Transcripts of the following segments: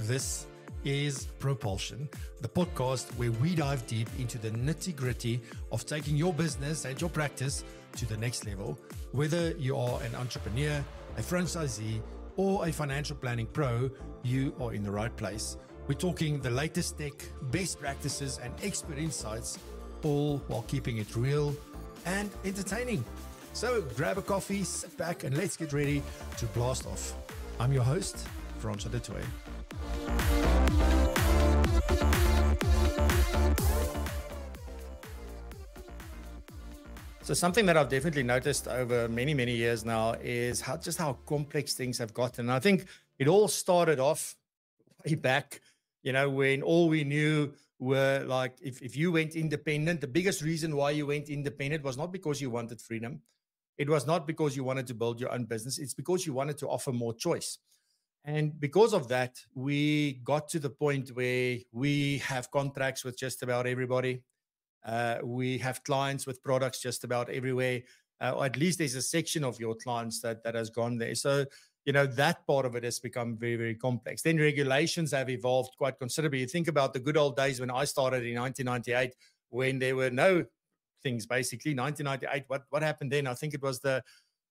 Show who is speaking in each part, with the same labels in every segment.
Speaker 1: This is Propulsion, the podcast where we dive deep into the nitty-gritty of taking your business and your practice to the next level. Whether you are an entrepreneur, a franchisee, or a financial planning pro, you are in the right place. We're talking the latest tech, best practices, and expert insights, all while keeping it real and entertaining. So grab a coffee, sit back, and let's get ready to blast off. I'm your host, Francois du Toit. So something that I've definitely noticed over many, many years now is how complex things have gotten. And I think it all started off way back, when all we knew were like, if you went independent, the biggest reason why you went independent was not because you wanted freedom. It was not because you wanted to build your own business. It's because you wanted to offer more choice. And because of that, we got to the point where we have contracts with just about everybody. We have clients with products just about everywhere, or at least there's a section of your clients that has gone there. So, that part of it has become very, very complex. Then regulations have evolved quite considerably. You think about the good old days when I started in 1998, when there were no things, basically. 1998, what happened then? I think it was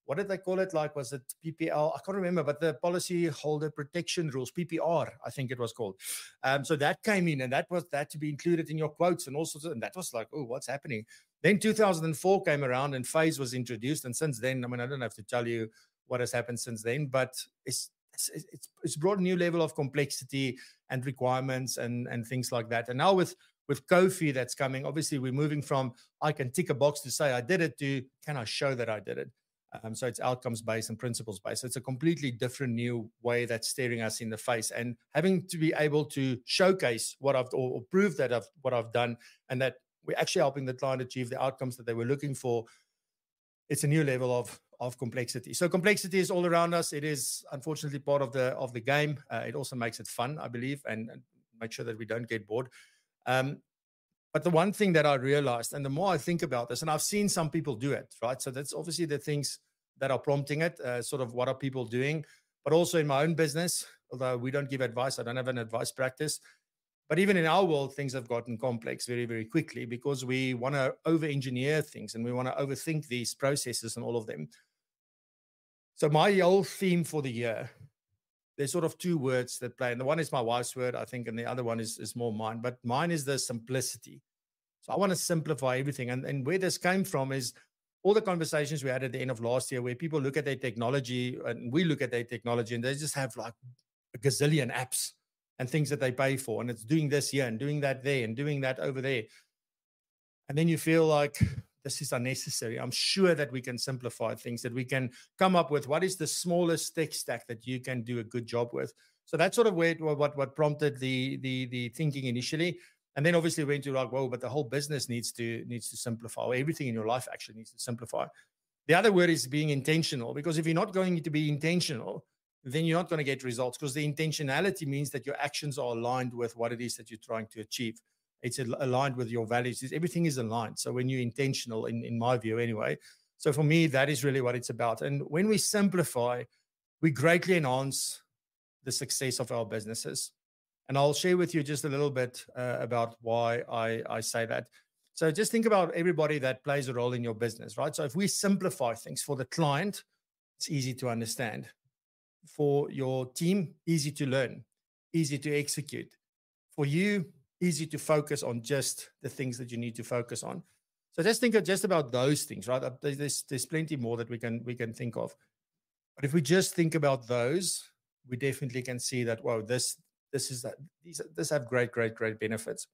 Speaker 1: what did they call it? Like, was it PPL? I can't remember, but the policy holder protection rules, PPR, I think it was called. So that came in, and that to be included in your quotes and all sorts of, and that was like, oh, what's happening? Then 2004 came around and FASE was introduced. And since then, I don't have to tell you what has happened since then, but it's brought a new level of complexity and requirements and things like that. And now with COFI that's coming, obviously we're moving from, I can tick a box to say I did it, to can I show that I did it? So it's outcomes-based and principles-based. So it's a completely different new way that's staring us in the face, and having to be able to showcase what or prove that what I've done, and that we're actually helping the client achieve the outcomes that they were looking for. It's a new level of complexity. So complexity is all around us. It is unfortunately part of the game. It also makes it fun, I believe, and make sure that we don't get bored. But the one thing that I realized, and the more I think about this, and I've seen some people do it, right? So that's obviously the things that are prompting it, sort of what are people doing, but also in my own business, although we don't give advice, I don't have an advice practice. But even in our world, things have gotten complex very, very quickly because we want to over-engineer things and we want to overthink these processes and all of them. So my whole theme for the year, there's sort of two words that play. And the one is my wife's word, I think, and the other one is more mine. But mine is the simplicity. So I want to simplify everything. And where this came from is all the conversations we had at the end of last year, where people look at their technology and we look at their technology and they just have like a gazillion apps and things that they pay for. And it's doing this here and doing that there and doing that over there. And then you feel like this is unnecessary. I'm sure that we can simplify things, that we can come up with what is the smallest tech stack that you can do a good job with. So that's sort of what prompted the thinking initially. And then obviously went to like, whoa, but the whole business needs to simplify. Or everything in your life actually needs to simplify. The other word is being intentional, because if you're not going to be intentional, then you're not going to get results, because the intentionality means that your actions are aligned with what it is that you're trying to achieve. It's aligned with your values. Everything is aligned. So when you're intentional, in my view anyway. So for me, that is really what it's about. And when we simplify, we greatly enhance the success of our businesses. And I'll share with you just a little bit about why I say that. So just think about everybody that plays a role in your business, right? So if we simplify things for the client, it's easy to understand. For your team, easy to learn, easy to execute. For you, easy to focus on just the things that you need to focus on. So just think just about those things, right? There's plenty more that we can think of. But if we just think about those, we definitely can see that, wow, this have great benefits.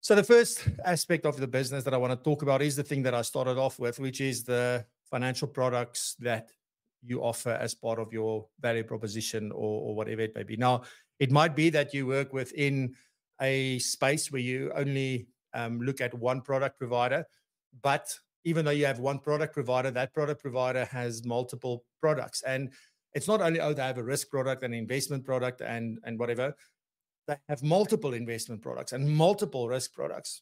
Speaker 1: So the first aspect of the business that I want to talk about is the thing that I started off with, which is the financial products that you offer as part of your value proposition or whatever it may be. Now, it might be that you work within a space where you only look at one product provider, but even though you have one product provider, that product provider has multiple products. And it's not only, they have a risk product, an investment product, and whatever. They have multiple investment products and multiple risk products,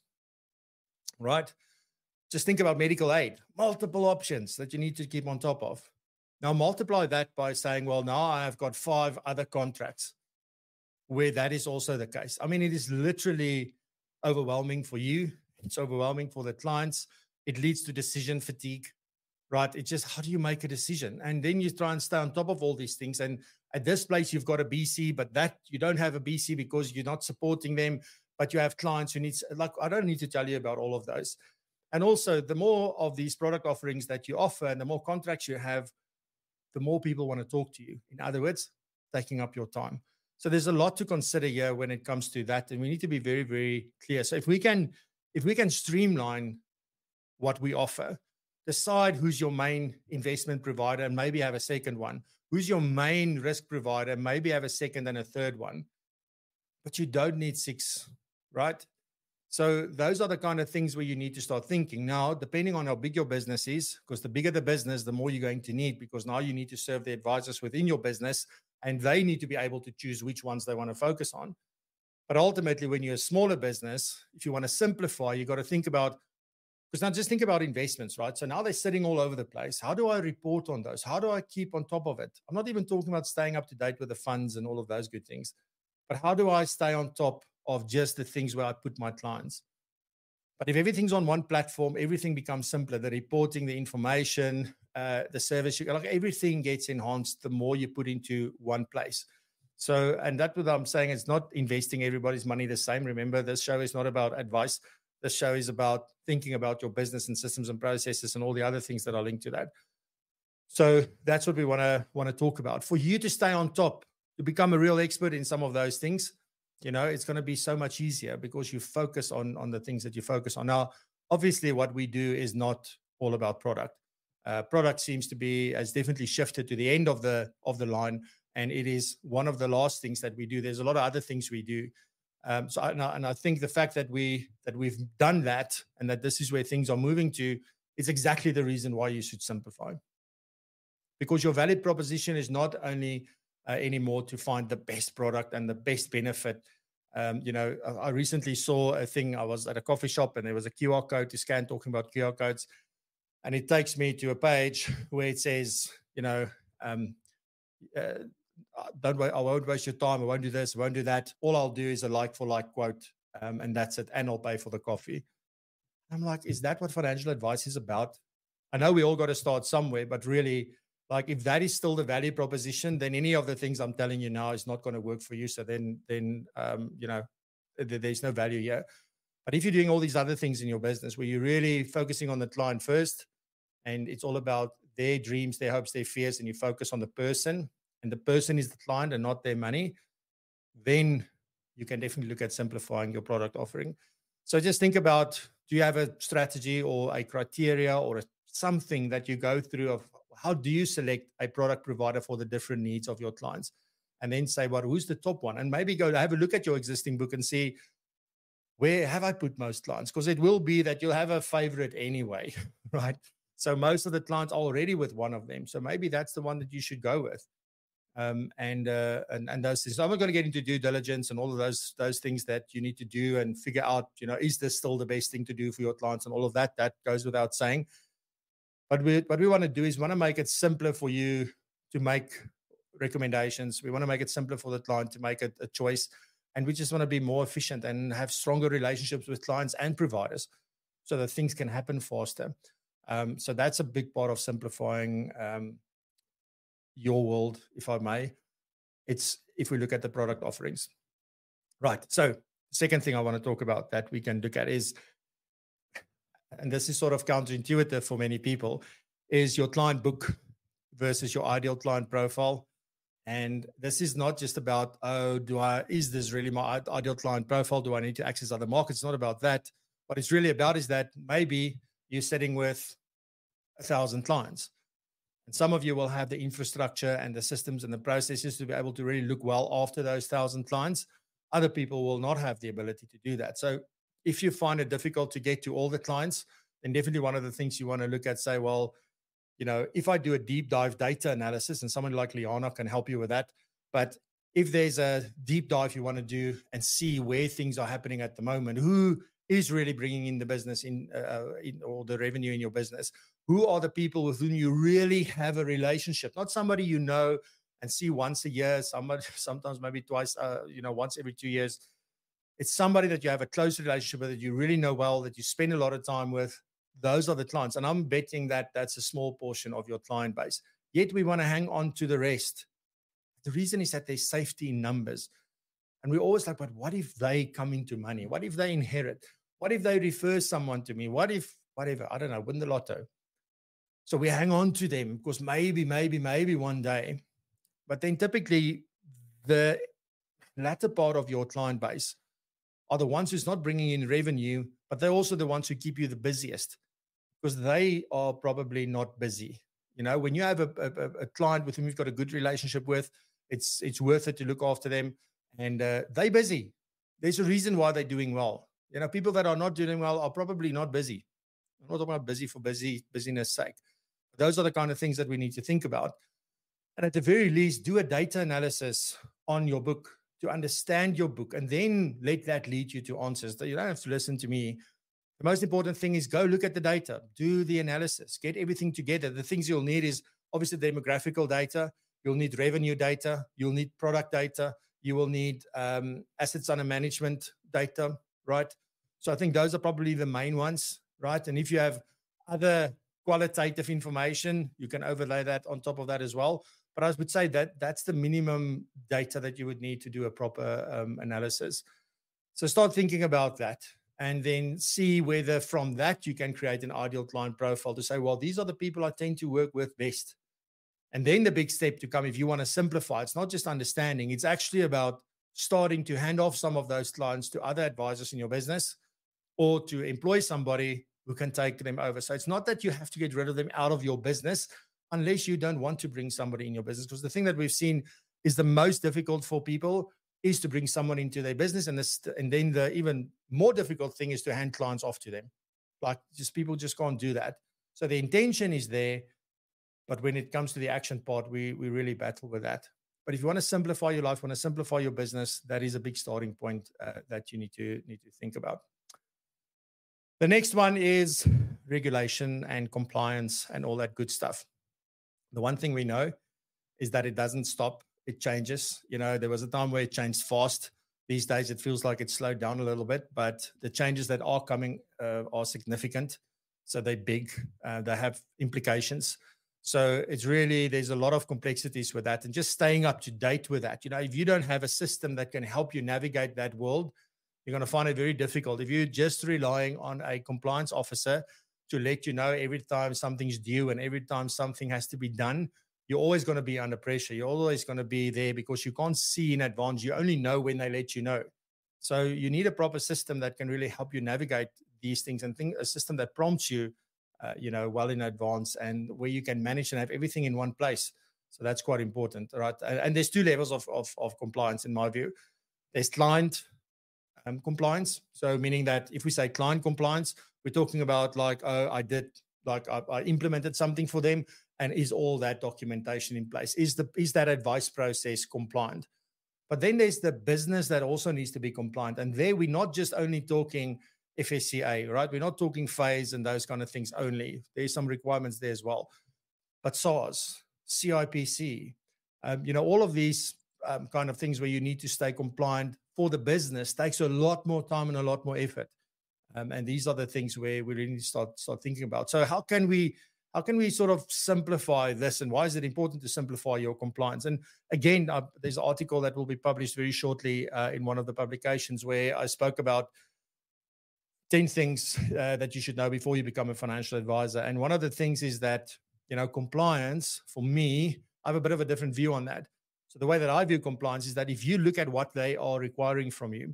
Speaker 1: right? Just think about medical aid, multiple options that you need to keep on top of. Now multiply that by saying, well, now I have got 5 other contracts where that is also the case. I mean, it is literally overwhelming for you. It's overwhelming for the clients. It leads to decision fatigue, right? It's just, how do you make a decision? And then you try and stay on top of all these things. And at this place, you've got a BC, but that you don't have a BC because you're not supporting them, but you have clients who need, like, I don't need to tell you about all of those. And also, the more of these product offerings that you offer and the more contracts you have, the more people want to talk to you. In other words, taking up your time. So there's a lot to consider here when it comes to that. And we need to be very, very clear. So if we can streamline what we offer, decide who's your main investment provider and maybe have a second one. Who's your main risk provider, maybe have a second and a third one. But you don't need 6, right? So those are the kind of things where you need to start thinking. Now, depending on how big your business is, because the bigger the business, the more you're going to need, because now you need to serve the advisors within your business and they need to be able to choose which ones they want to focus on. But ultimately, when you're a smaller business, if you want to simplify, you got to think about, because now just think about investments, right? So now they're sitting all over the place. How do I report on those? How do I keep on top of it? I'm not even talking about staying up to date with the funds and all of those good things, but how do I stay on top of just the things where I put my clients? But if everything's on one platform, everything becomes simpler. The reporting, the information, the service, like everything gets enhanced the more you put into one place. So, and that's what I'm saying. It's not investing everybody's money the same. Remember, this show is not about advice. This show is about thinking about your business and systems and processes and all the other things that are linked to that. So that's what we want to talk about. For you to stay on top, to become a real expert in some of those things, you know, it's going to be so much easier because you focus on the things that you focus on. Now, obviously, what we do is not all about product. Product seems to be, has definitely shifted to the end of the line, and it is one of the last things that we do. There's a lot of other things we do. So I think the fact that we've done that and that this is where things are moving to is exactly the reason why you should simplify. Because your value proposition is not only anymore to find the best product and the best benefit. You know, I recently saw a thing. I was at a coffee shop and there was a QR code to scan, talking about QR codes. And it takes me to a page where it says, you know, I won't waste your time. I won't do this. I won't do that. All I'll do is a like for like quote, and that's it. And I'll pay for the coffee. I'm like, is that what financial advice is about? I know we all got to start somewhere, but really, like, if that is still the value proposition, then any of the things I'm telling you now is not going to work for you. So then you know, there's no value here. But if you're doing all these other things in your business where you're really focusing on the client first, and it's all about their dreams, their hopes, their fears, and you focus on the person, and the person is the client and not their money, then you can definitely look at simplifying your product offering. So just think about, do you have a strategy or a criteria or something that you go through of how do you select a product provider for the different needs of your clients? And then say, well, who's the top one? And maybe go to have a look at your existing book and see, where have I put most clients? Because it will be that you'll have a favorite anyway, right? So most of the clients are already with one of them. So maybe that's the one that you should go with. And those things. So I'm not going to get into due diligence and all of those things that you need to do and figure out, you know, is this still the best thing to do for your clients and all of that? That goes without saying. But what we want to do is we want to make it simpler for you to make recommendations. We want to make it simpler for the client to make a choice. And we just want to be more efficient and have stronger relationships with clients and providers so that things can happen faster. So that's a big part of simplifying your world, if I may. It's if we look at the product offerings. Right. So the second thing I want to talk about that we can look at is, and this is sort of counterintuitive for many people, is your client book versus your ideal client profile. And this is not just about, oh, is this really my ideal client profile? Do I need to access other markets? It's not about that. What it's really about is that maybe you're sitting with 1,000 clients. And some of you will have the infrastructure and the systems and the processes to be able to really look well after those 1,000 clients. Other people will not have the ability to do that. So if you find it difficult to get to all the clients, then definitely one of the things you want to look at, say, well, you know, if I do a deep dive data analysis, and someone like Liana can help you with that. But if there's a deep dive you want to do and see where things are happening at the moment, who is really bringing in the business in or the revenue in your business, who are the people with whom you really have a relationship, not somebody you know and see once a year, somebody, sometimes maybe twice, once every 2 years. It's somebody that you have a close relationship with, that you really know well, that you spend a lot of time with. Those are the clients. And I'm betting that that's a small portion of your client base. Yet we want to hang on to the rest. The reason is that there's safety in numbers. And we're always like, but what if they come into money? What if they inherit? What if they refer someone to me? What if, whatever, I don't know, win the lotto? So we hang on to them because maybe one day. But then typically the latter part of your client base are the ones who's not bringing in revenue, but they're also the ones who keep you the busiest because they are probably not busy. You know, when you have a client with whom you've got a good relationship with, it's worth it to look after them, and they're busy. There's a reason why they're doing well. You know, people that are not doing well are probably not busy. I'm not talking about busy for busyness sake. Those are the kind of things that we need to think about. And at the very least, do a data analysis on your book to understand your book, and then let that lead you to answers. You don't have to listen to me. The most important thing is go look at the data, do the analysis, get everything together. The things you'll need is obviously demographical data. You'll need revenue data. You'll need product data. You will need assets under management data, right? So I think those are probably the main ones, right? And if you have other qualitative information, you can overlay that on top of that as well. But I would say that that's the minimum data that you would need to do a proper analysis. So start thinking about that, and then see whether from that you can create an ideal client profile to say, well, these are the people I tend to work with best. And then the big step to come, if you want to simplify, it's not just understanding, it's actually about starting to hand off some of those clients to other advisors in your business, or to employ somebody who can take them over. So it's not that you have to get rid of them out of your business unless you don't want to bring somebody in your business. Because the thing that we've seen is the most difficult for people is to bring someone into their business. And then the even more difficult thing is to hand clients off to them. Like, just people just can't do that. So the intention is there, but when it comes to the action part, we really battle with that. But if you want to simplify your life, want to simplify your business, that is a big starting point that you need to think about. The next one is regulation and compliance and all that good stuff. The one thing we know is that it doesn't stop. It changes. You know, there was a time where it changed fast. These days, it feels like it's slowed down a little bit, but the changes that are coming are significant. So they're big. They have implications. So it's really, there's a lot of complexities with that, and just staying up to date with that. You know, if you don't have a system that can help you navigate that world, you're going to find it very difficult. If you're just relying on a compliance officer to let you know every time something's due and every time something has to be done, you're always going to be under pressure. You're always going to be there because you can't see in advance. You only know when they let you know. So you need a proper system that can really help you navigate these things, and a system that prompts you, well in advance, and where you can manage and have everything in one place. So that's quite important, right? And there's two levels of compliance in my view. There's client compliance. So meaning that if we say client compliance, we're talking about like, oh, I implemented something for them, and is all that documentation in place? Is that advice process compliant? But then there's the business that also needs to be compliant. And there we're not just only talking FSCA, right? We're not talking phase and those kind of things only. There's some requirements there as well. But SARS, CIPC, all of these kind of things where you need to stay compliant for the business takes a lot more time and a lot more effort. And these are the things where we really need to start thinking about. So how can we sort of simplify this, and why is it important to simplify your compliance? And again, there's an article that will be published very shortly in one of the publications where I spoke about 10 things that you should know before you become a financial advisor. And one of the things is that, compliance, for me, I have a bit of a different view on that. So the way that I view compliance is that if you look at what they are requiring from you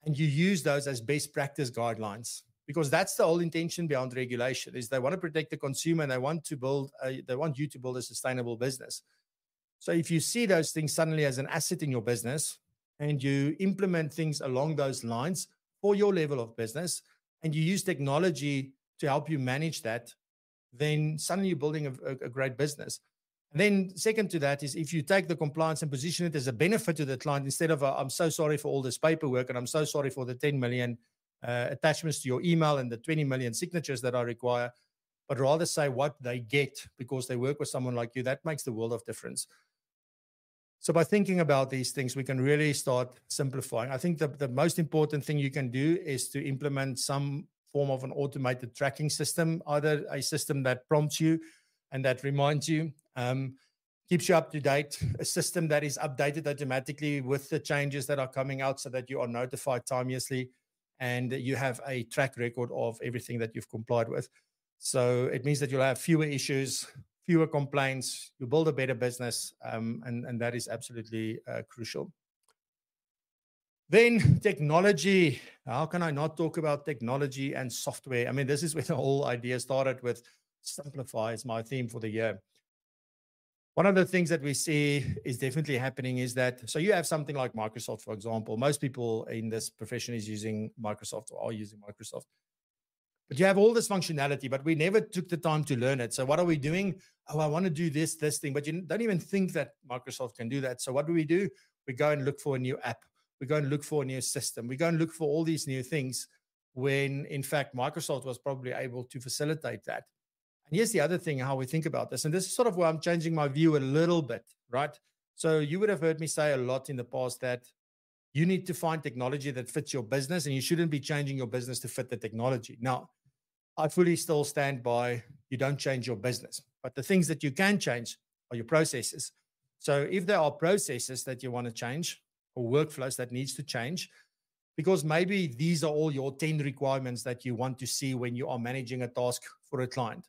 Speaker 1: and you use those as best practice guidelines, because that's the whole intention behind regulation, is they want to protect the consumer, and they want you to build a sustainable business. So if you see those things suddenly as an asset in your business, and you implement things along those lines for your level of business, and you use technology to help you manage that, then suddenly you're building a great business. And then second to that is if you take the compliance and position it as a benefit to the client, instead of I'm so sorry for all this paperwork, and I'm so sorry for the 10 million attachments to your email and the 20 million signatures that I require, but rather say what they get because they work with someone like you, that makes the world of difference. So by thinking about these things, we can really start simplifying. I think the most important thing you can do is to implement some form of an automated tracking system, either a system that prompts you and that reminds you, keeps you up to date, a system that is updated automatically with the changes that are coming out so that you are notified timeously and you have a track record of everything that you've complied with. So it means that you'll have fewer issues, fewer complaints, you build a better business, and that is absolutely crucial. Then technology. How can I not talk about technology and software? I mean, this is where the whole idea started with Simplify is my theme for the year. One of the things that we see is definitely happening is that, so you have something like Microsoft, for example. Most people in this profession is using Microsoft or are using Microsoft. But you have all this functionality, but we never took the time to learn it. So what are we doing? Oh, I want to do this thing, but you don't even think that Microsoft can do that. So what do? We go and look for a new app. We go and look for a new system. We go and look for all these new things when, in fact, Microsoft was probably able to facilitate that. And here's the other thing, how we think about this. And this is sort of where I'm changing my view a little bit, right? So you would have heard me say a lot in the past that you need to find technology that fits your business and you shouldn't be changing your business to fit the technology. Now, I fully still stand by you don't change your business, but the things that you can change are your processes. So if there are processes that you want to change or workflows that needs to change, because maybe these are all your 10 requirements that you want to see when you are managing a task for a client.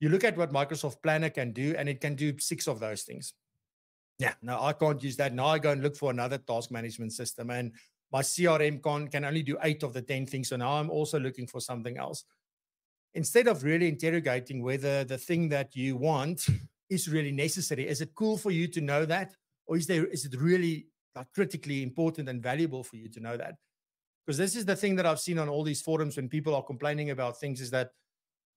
Speaker 1: You look at what Microsoft Planner can do, and it can do 6 of those things. Yeah, no, I can't use that. Now I go and look for another task management system, and my CRM can only do 8 of the 10 things. So now I'm also looking for something else. Instead of really interrogating whether the thing that you want is really necessary, is it cool for you to know that? Or is it really critically important and valuable for you to know that? Because this is the thing that I've seen on all these forums when people are complaining about things is that,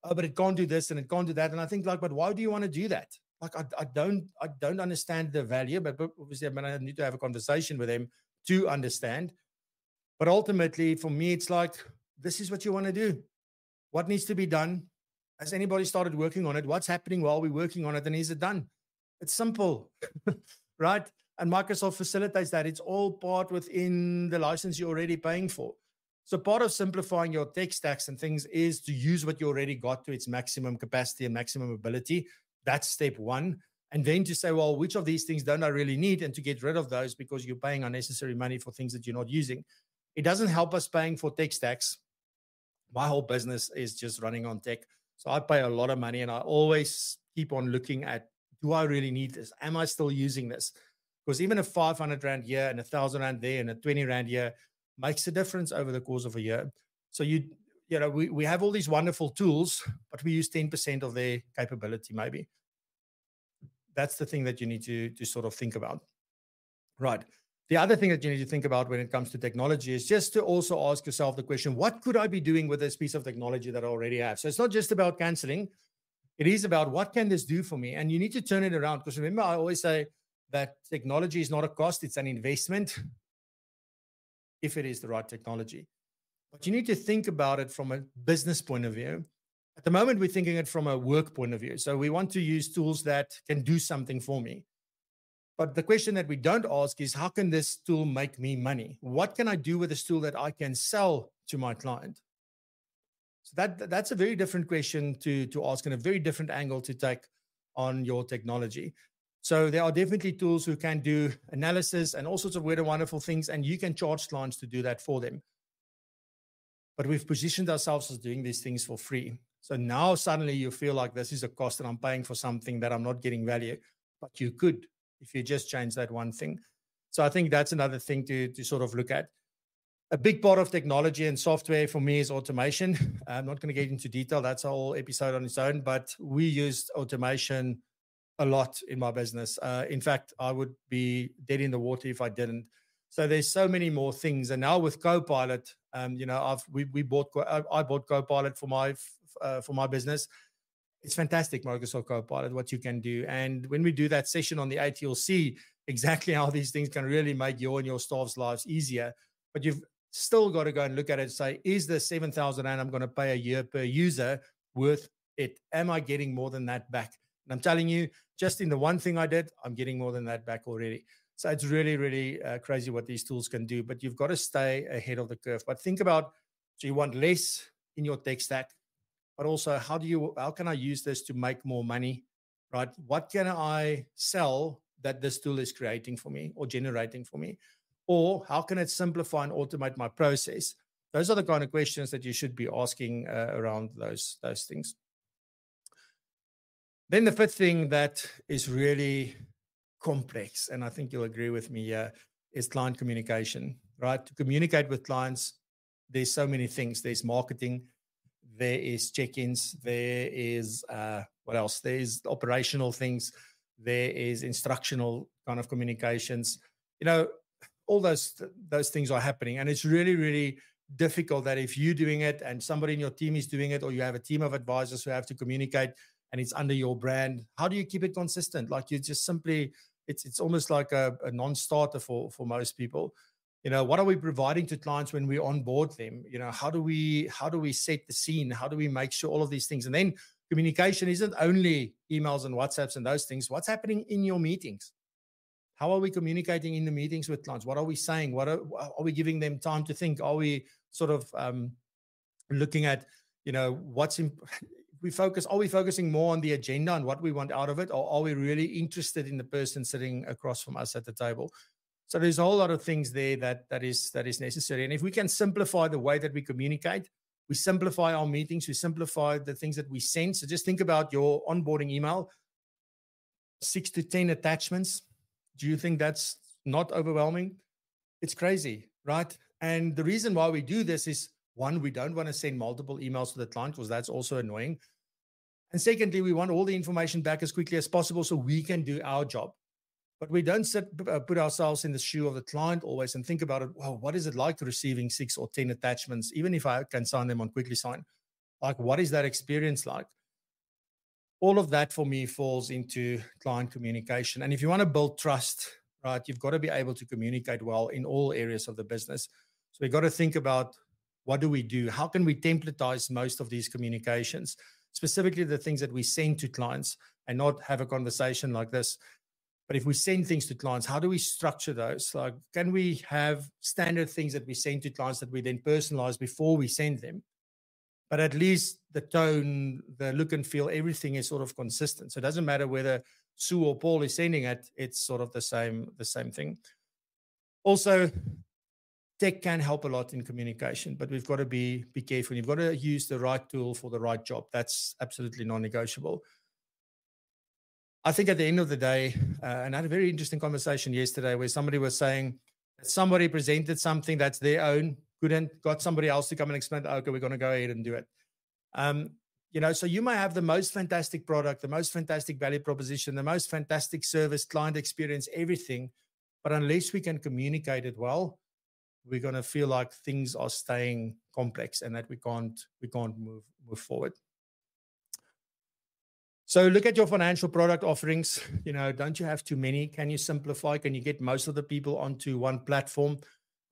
Speaker 1: oh, but it can't do this and it can't do that. And I think but why do you want to do that? I don't understand the value, but obviously I need to have a conversation with them to understand. But ultimately, for me, it's like, this is what you want to do. What needs to be done? Has anybody started working on it? What's happening while we're working on it? And is it done? It's simple, right? And Microsoft facilitates that. It's all part within the license you're already paying for. So part of simplifying your tech stacks and things is to use what you already got to its maximum capacity and maximum ability. That's step one. And then to say, well, which of these things don't I really need? And to get rid of those because you're paying unnecessary money for things that you're not using. It doesn't help us paying for tech stacks. My whole business is just running on tech. So I pay a lot of money and I always keep on looking at, do I really need this? Am I still using this? Because even a 500 Rand here and 1,000 Rand there and a 20 Rand here makes a difference over the course of a year. So we have all these wonderful tools, but we use 10% of their capability maybe. That's the thing that you need to sort of think about. Right. The other thing that you need to think about when it comes to technology is just to also ask yourself the question, what could I be doing with this piece of technology that I already have? So it's not just about canceling. It is about what can this do for me? And you need to turn it around, because remember, I always say that technology is not a cost, it's an investment if it is the right technology. But you need to think about it from a business point of view. At the moment, we're thinking it from a work point of view. So we want to use tools that can do something for me. But the question that we don't ask is, how can this tool make me money? What can I do with this tool that I can sell to my client? So that's a very different question to ask, and a very different angle to take on your technology. So there are definitely tools who can do analysis and all sorts of weird and wonderful things, and you can charge clients to do that for them. But we've positioned ourselves as doing these things for free. So now suddenly you feel like this is a cost and I'm paying for something that I'm not getting value, but you could if you just change that one thing. So I think that's another thing to sort of look at. A big part of technology and software for me is automation. I'm not going to get into detail. That's a whole episode on its own, but we used automation a lot in my business. In fact, I would be dead in the water if I didn't. So there's so many more things. And now with Copilot, I bought Copilot for my business. It's fantastic, Microsoft Copilot, what you can do. And when we do that session on the 8th, you'll see exactly how these things can really make your and your staff's lives easier. But you've still got to go and look at it and say, is the 7,000 Rand I'm going to pay a year per user worth it? Am I getting more than that back? And I'm telling you, just in the one thing I did, I'm getting more than that back already. So it's really, really crazy what these tools can do, but you've got to stay ahead of the curve. But think about, so you want less in your tech stack, but also how can I use this to make more money, right? What can I sell that this tool is creating for me or generating for me? Or how can it simplify and automate my process? Those are the kind of questions that you should be asking around those things. Then the fifth thing that is really complex, and I think you'll agree with me here, is client communication, right? To communicate with clients, there's so many things. There's marketing, there is check-ins, there is what else? There's operational things, there is instructional kind of communications. You know, all those things are happening, and it's really, really difficult that if you're doing it and somebody in your team is doing it, or you have a team of advisors who have to communicate and it's under your brand, how do you keep it consistent? Like, you just simply, it's almost like a non-starter for most people. You know, what are we providing to clients when we onboard them? You know, how do we set the scene? How do we make sure all of these things? And then communication isn't only emails and WhatsApps and those things. What's happening in your meetings? How are we communicating in the meetings with clients? What are we saying? What are we giving them time to think? Are we sort of looking at, you know, are we focusing more on the agenda and what we want out of it? Or are we really interested in the person sitting across from us at the table? So there's a whole lot of things there that is necessary. And if we can simplify the way that we communicate, we simplify our meetings, we simplify the things that we send. So just think about your onboarding email, 6 to 10 attachments. Do you think that's not overwhelming? It's crazy, right? And the reason why we do this is, one, we don't want to send multiple emails to the client because that's also annoying. And secondly, we want all the information back as quickly as possible so we can do our job. But we don't put ourselves in the shoe of the client always and think about it. Well, what is it like receiving 6 or 10 attachments, even if I can sign them on Quickly Sign? Like, what is that experience like? All of that for me falls into client communication. And if you want to build trust, right, you've got to be able to communicate well in all areas of the business. So we've got to think about, what do we do? How can we templatize most of these communications, specifically the things that we send to clients, and not have a conversation like this? But if we send things to clients, how do we structure those? Like, can we have standard things that we send to clients that we then personalize before we send them? But at least the tone, the look and feel, everything is sort of consistent. So it doesn't matter whether Sue or Paul is sending it, it's sort of the same thing. Also, tech can help a lot in communication, but we've got to be careful. You've got to use the right tool for the right job. That's absolutely non-negotiable. I think at the end of the day, and I had a very interesting conversation yesterday where somebody was saying that somebody presented something that's their own, got somebody else to come and explain, okay, we're going to go ahead and do it. You know, so you may have the most fantastic product, the most fantastic value proposition, the most fantastic service, client experience, everything. But unless we can communicate it well, we're going to feel like things are staying complex and that we can't move forward. So look at your financial product offerings. You know, don't you have too many? Can you simplify? Can you get most of the people onto one platform?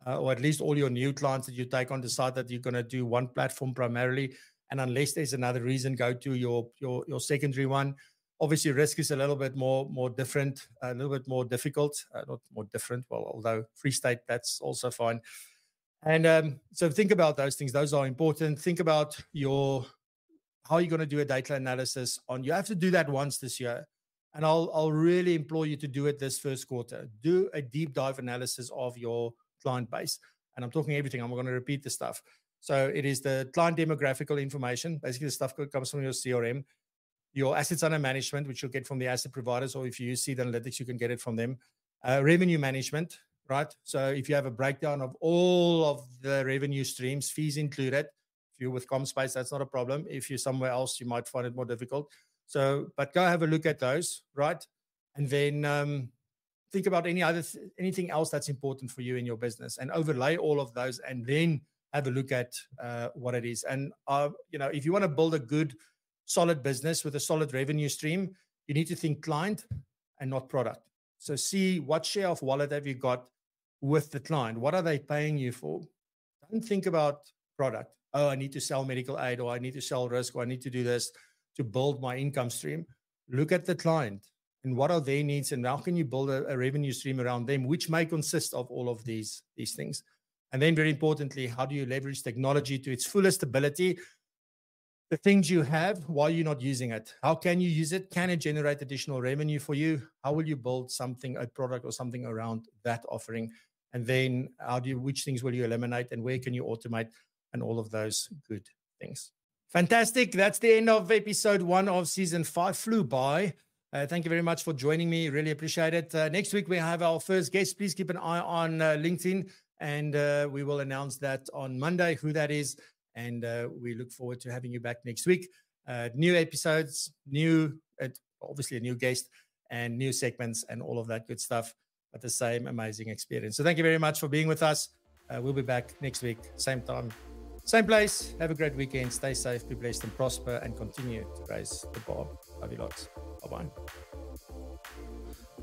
Speaker 1: Or at least all your new clients that you take on, decide that you're going to do one platform primarily. And unless there's another reason, go to your secondary one. Obviously, risk is a little bit more different, a little bit more difficult. Not more different, well, although free state, that's also fine. And so think about those things. Those are important. Think about how you're going to do a data analysis on. You have to do that once this year. And I'll really implore you to do it this first quarter. Do a deep dive analysis of your client base. And I'm talking everything. I'm going to repeat the stuff. So it is the client demographical information. Basically, the stuff that comes from your CRM, your assets under management, which you'll get from the asset providers, or if you use Seed Analytics, you can get it from them. Revenue management, right? So if you have a breakdown of all of the revenue streams, fees included. If you're with CommSpace, that's not a problem. If you're somewhere else, you might find it more difficult. So, but go have a look at those, right? And then think about anything else that's important for you in your business, and overlay all of those, and then have a look at what it is. And you know, if you want to build a good, solid business with a solid revenue stream, you need to think client and not product. So see what share of wallet have you got with the client? What are they paying you for? Don't think about product. Oh, I need to sell medical aid, or I need to sell risk, or I need to do this to build my income stream. look at the client and what are their needs and how can you build a revenue stream around them, which may consist of all of these things. And then very importantly, how do you leverage technology to its fullest ability? The things you have, why you're not using it? How can you use it? Can it generate additional revenue for you? How will you build something, a product or something around that offering? And then which things will you eliminate and where can you automate, and all of those good things. Fantastic. That's the end of episode 1 of season 5. Flew by. Thank you very much for joining me. Really appreciate it. Next week, we have our first guest. Please keep an eye on LinkedIn, and we will announce that on Monday, who that is. And we look forward to having you back next week. New episodes, obviously a new guest, and new segments and all of that good stuff, but the same amazing experience. So thank you very much for being with us. We'll be back next week, same time, same place. Have a great weekend. Stay safe, be blessed and prosper, and continue to raise the bar. Love you lots. Bye-bye.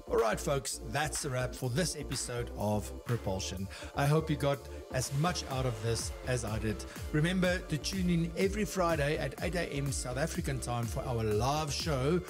Speaker 1: All right, folks, that's a wrap for this episode of Propulsion. I hope you got as much out of this as I did. Remember to tune in every Friday at 8 a.m. South African time for our live show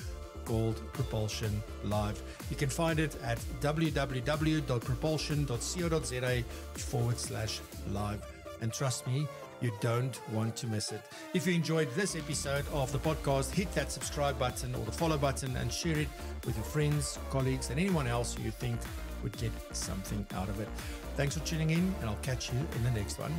Speaker 1: called Propulsion Live. You can find it at www.propulsion.co.za/live. And trust me, you don't want to miss it. If you enjoyed this episode of the podcast, hit that subscribe button or the follow button and share it with your friends, colleagues, and anyone else you think would get something out of it. Thanks for tuning in, and I'll catch you in the next one.